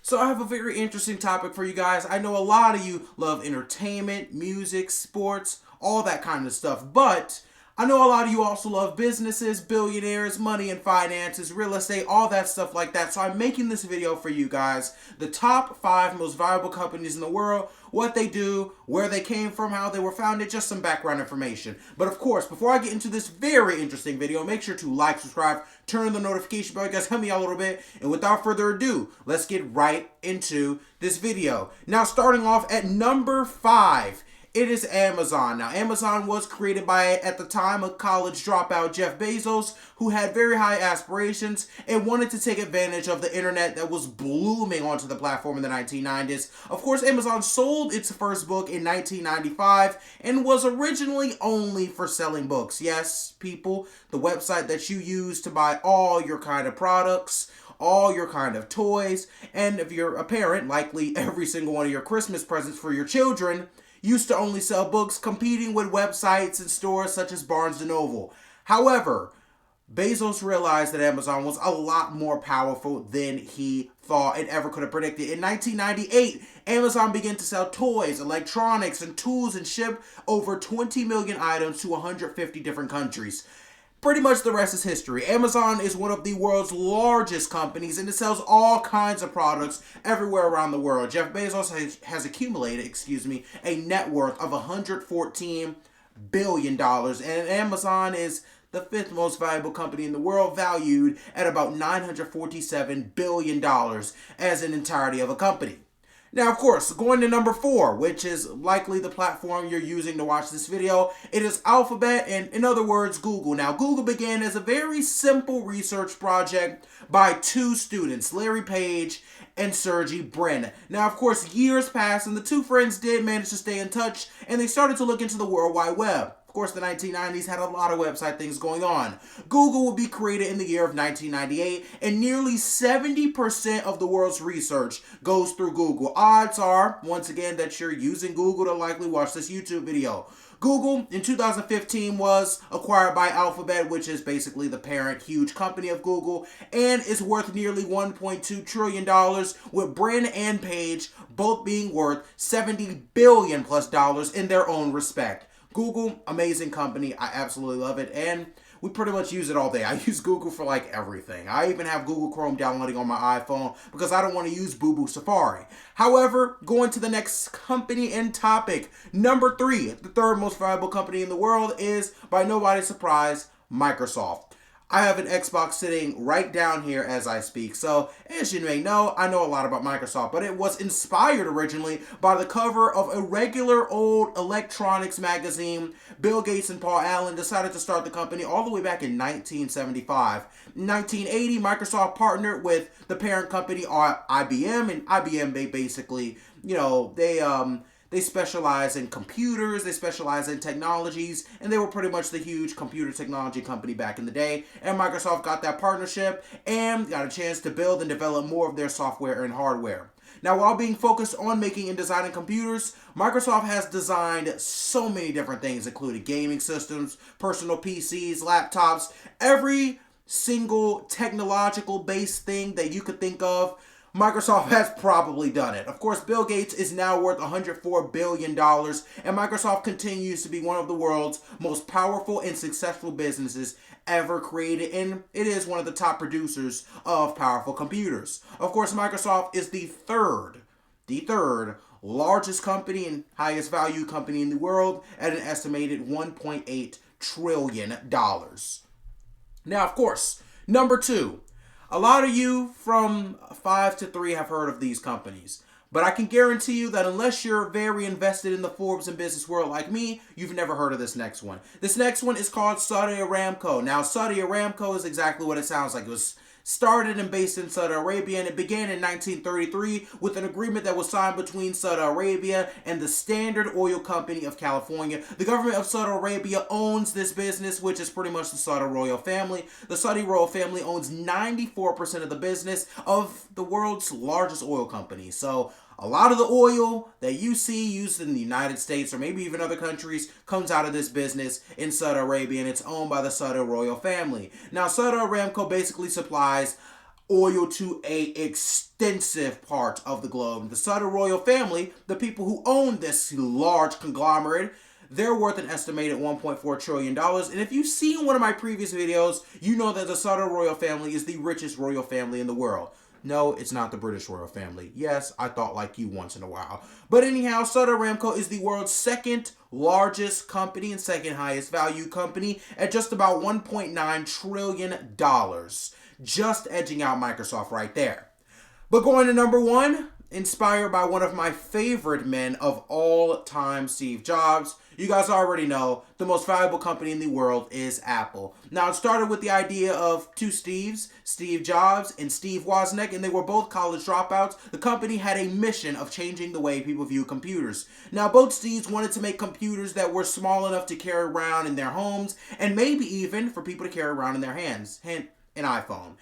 So I have a very interesting topic for you guys. I know a lot of you love entertainment, music, sports, all that kind of stuff. But I know a lot of you also love businesses, billionaires, money and finances, real estate, all that stuff like that. So I'm making this video for you guys. The top 5 most valuable companies in the world, what they do, where they came from, how they were founded, just some background information. But of course, before I get into this very interesting video, make sure to like, subscribe, turn on the notification bell. You guys help me out a little bit. And without further ado, let's get right into this video. Now, starting off at number 5. It is Amazon. Now, Amazon was created by, at the time, a college dropout, Jeff Bezos, who had very high aspirations and wanted to take advantage of the internet that was blooming onto the platform in the 1990s. Of course, Amazon sold its first book in 1995 and was originally only for selling books. Yes, people, the website that you use to buy all your kind of products, all your kind of toys, and if you're a parent, likely every single one of your Christmas presents for your children used to only sell books, competing with websites and stores such as Barnes & Noble. However, Bezos realized that Amazon was a lot more powerful than he thought and ever could have predicted. In 1998, Amazon began to sell toys, electronics, and tools and ship over 20 million items to 150 different countries. Pretty much the rest is history. Amazon is one of the world's largest companies and it sells all kinds of products everywhere around the world. Jeff Bezos has accumulated, a net worth of $114 billion. And Amazon is the 5th most valuable company in the world, valued at about $947 billion as an entirety of a company. Now, of course, going to number 4, which is likely the platform you're using to watch this video, it is Alphabet, and in other words, Google. Now, Google began as a very simple research project by 2 students, Larry Page and Sergey Brin. Now, of course, years passed, and the 2 friends did manage to stay in touch, and they started to look into the World Wide Web. Of course, the 1990s had a lot of website things going on. Google would be created in the year of 1998, and nearly 70% of the world's research goes through Google. Odds are, once again, that you're using Google to likely watch this YouTube video. Google, in 2015, was acquired by Alphabet, which is basically the parent huge company of Google, and is worth nearly $1.2 trillion, with Brin and Page both being worth $70 billion plus in their own respect. Google, amazing company. I absolutely love it. And we pretty much use it all day. I use Google for like everything. I even have Google Chrome downloading on my iPhone because I don't want to use Boo Safari. However, going to the next company and topic. Number 3, the 3rd most valuable company in the world is, by nobody's surprise, Microsoft. I have an Xbox sitting right down here as I speak. So, as you may know, I know a lot about Microsoft, but it was inspired originally by the cover of a regular old electronics magazine. Bill Gates and Paul Allen decided to start the company all the way back in 1975. In 1980, Microsoft partnered with the parent company IBM, and IBM basically, they specialize in computers, they specialize in technologies, and they were pretty much the huge computer technology company back in the day. And Microsoft got that partnership and got a chance to build and develop more of their software and hardware. Now, while being focused on making and designing computers, Microsoft has designed so many different things, including gaming systems, personal PCs, laptops, every single technological based thing that you could think of. Microsoft has probably done it. Of course, Bill Gates is now worth $104 billion, and Microsoft continues to be one of the world's most powerful and successful businesses ever created, and it is one of the top producers of powerful computers. Of course, Microsoft is the third largest company and highest value company in the world at an estimated $1.8 trillion. Now, of course, number 2. A lot of you from 5 to 3 have heard of these companies, but I can guarantee you that unless you're very invested in the Forbes and business world like me, you've never heard of this next one. This next one is called Saudi Aramco. Now, Saudi Aramco is exactly what it sounds like. It was started and based in Saudi Arabia, and it began in 1933 with an agreement that was signed between Saudi Arabia and the Standard Oil Company of California. The government of Saudi Arabia owns this business, which is pretty much the Saudi royal family. The Saudi royal family owns 94% of the business of the world's largest oil company. So a lot of the oil that you see used in the United States or maybe even other countries comes out of this business in Saudi Arabia, and it's owned by the Saudi royal family. Now, Saudi Aramco basically supplies oil to a extensive part of the globe. The Sutter royal family, the people who own this large conglomerate, they're worth an estimated $1.4 trillion. And if you've seen one of my previous videos, you know that the Sutter royal family is the richest royal family in the world. No, it's not the British royal family. Yes, I thought like you once in a while. But anyhow, Sutter Aramco is the world's second largest company and second highest value company at just about $1.9 trillion. Just edging out Microsoft right there. But going to number one, inspired by one of my favorite men of all time, Steve Jobs. You guys already know the most valuable company in the world is Apple. Now, it started with the idea of two Steves, Steve Jobs and Steve Wozniak, and they were both college dropouts. The company had a mission of changing the way people view computers. Now, both Steves wanted to make computers that were small enough to carry around in their homes, and maybe even for people to carry around in their hands. Hint, an iPhone.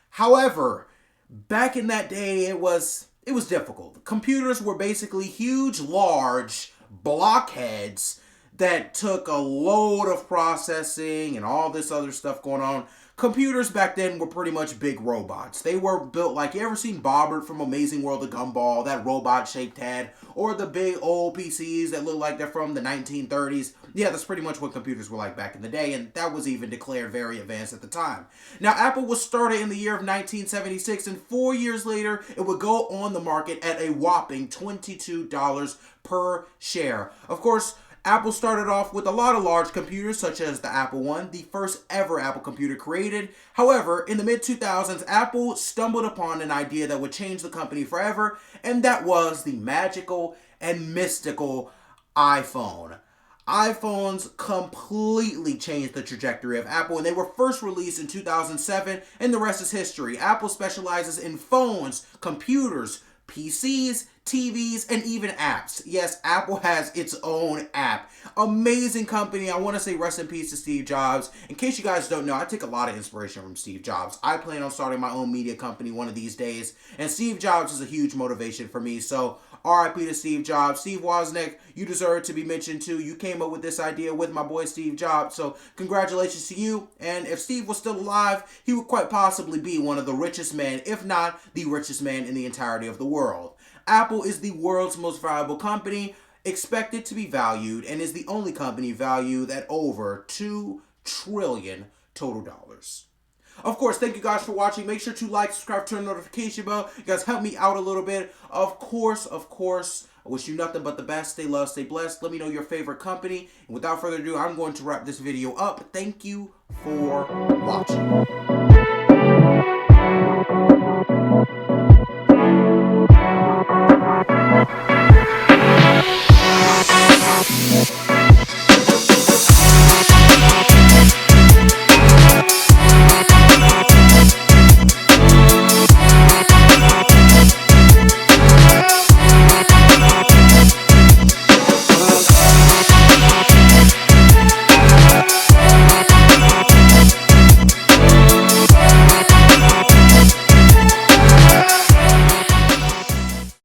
However, back in that day, it was difficult. Computers were basically huge, large blockheads that took a load of processing and all this other stuff going on. Computers back then were pretty much big robots. They were built like, you ever seen Bobbert from Amazing World of Gumball, that robot-shaped head, or the big old PCs that look like they're from the 1930s? Yeah, that's pretty much what computers were like back in the day, and that was even declared very advanced at the time. Now, Apple was started in the year of 1976, and 4 years later, it would go on the market at a whopping $22 per share. Of course, Apple started off with a lot of large computers, such as the Apple I, the first ever Apple computer created. However, in the mid-2000s, Apple stumbled upon an idea that would change the company forever, and that was the magical and mystical iPhone. iPhones completely changed the trajectory of Apple, and they were first released in 2007, and the rest is history. Apple specializes in phones, computers, PCs, TVs, and even apps. Yes, Apple has its own app. Amazing company. I want to say rest in peace to Steve Jobs. In case you guys don't know, I take a lot of inspiration from Steve Jobs. I plan on starting my own media company one of these days, and Steve Jobs is a huge motivation for me. So RIP to Steve Jobs. Steve Wozniak, you deserve to be mentioned too. You came up with this idea with my boy Steve Jobs, so congratulations to you. And if Steve was still alive, he would quite possibly be one of the richest men, if not the richest man in the entirety of the world. Apple is the world's most valuable company, expected to be valued, and is the only company valued at over $2 trillion total dollars. Of course, thank you guys for watching. Make sure to like, subscribe, turn the notification bell. You guys help me out a little bit. Of course, I wish you nothing but the best. Stay loved, stay blessed. Let me know your favorite company. And without further ado, I'm going to wrap this video up. Thank you for watching.